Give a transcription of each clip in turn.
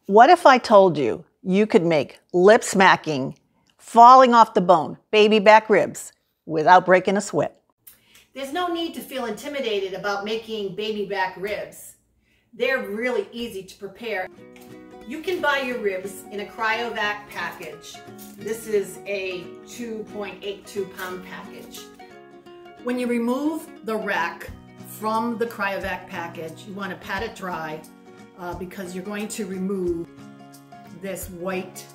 What if I told you you could make lip smacking, falling off the bone, baby back ribs without breaking a sweat? There's no need to feel intimidated about making baby back ribs. They're really easy to prepare. You can buy your ribs in a cryovac package. This is a 2.82 pound package. When you remove the rack from the cryovac package, you want to pat it dry because you're going to remove this white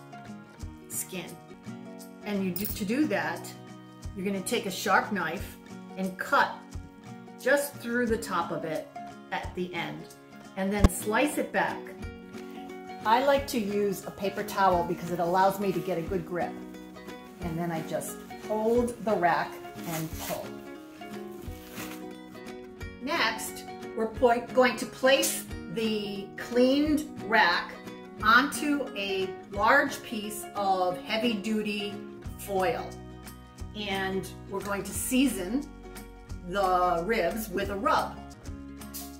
skin. And to do that, you're going to take a sharp knife and cut just through the top of it at the end, and then slice it back. I like to use a paper towel because it allows me to get a good grip. And then I just hold the rack and pull. Next, we're going to place the cleaned rack onto a large piece of heavy-duty foil. And we're going to season the ribs with a rub.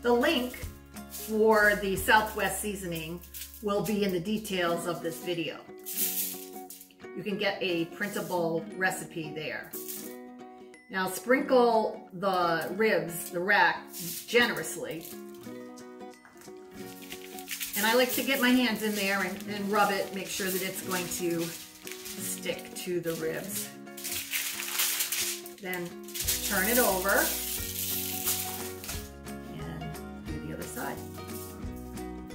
The link for the Southwest seasoning will be in the details of this video. You can get a printable recipe there. Now sprinkle the ribs, the rack, generously. And I like to get my hands in there and rub it, make sure that it's going to stick to the ribs. Then turn it over and do the other side.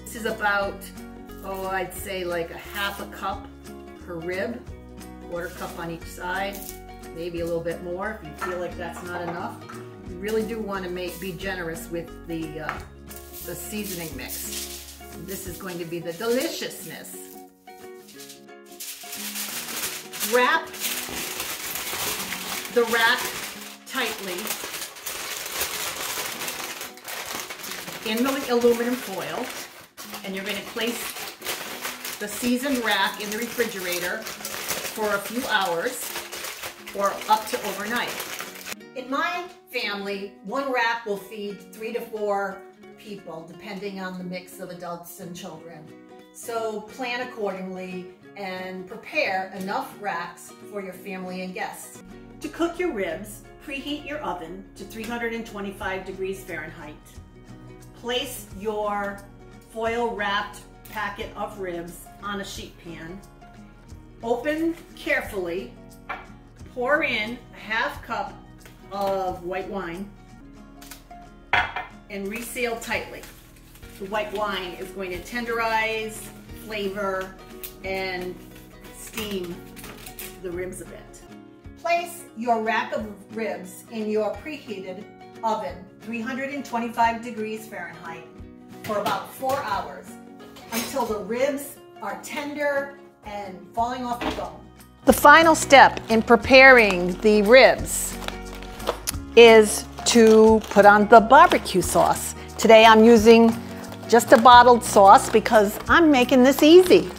This is about, I'd say like a half a cup per rib, quarter cup on each side, maybe a little bit more if you feel like that's not enough. You really do want to be generous with the seasoning mix. This is going to be the deliciousness. Wrap the rack tightly in the aluminum foil, and you're going to place the seasoned rack in the refrigerator for a few hours or up to overnight. In my family, one rack will feed 3 to 4 people, depending on the mix of adults and children. So plan accordingly and prepare enough racks for your family and guests. To cook your ribs, preheat your oven to 325 degrees Fahrenheit. Place your foil-wrapped packet of ribs on a sheet pan. Open carefully. Pour in a half cup of white wine and reseal tightly. The white wine is going to tenderize, flavor, and steam the ribs a bit. Place your rack of ribs in your preheated oven, 325 degrees Fahrenheit, for about 4 hours until the ribs are tender and falling off the bone. The final step in preparing the ribs is to put on the barbecue sauce. Today I'm using just a bottled sauce because I'm making this easy.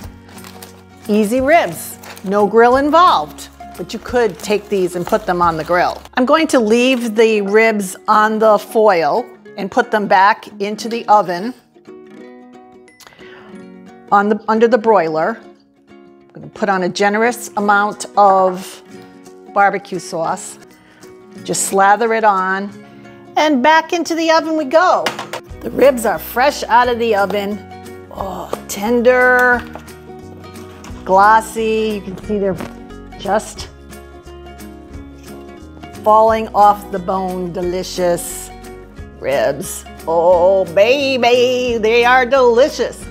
Easy ribs, no grill involved, but you could take these and put them on the grill. I'm going to leave the ribs on the foil and put them back into the oven under the broiler. I'm going to put on a generous amount of barbecue sauce. Just slather it on, and back into the oven we go. The ribs are fresh out of the oven. Oh, tender, glossy. You can see they're just falling off the bone. Delicious ribs. Oh, baby, they are delicious.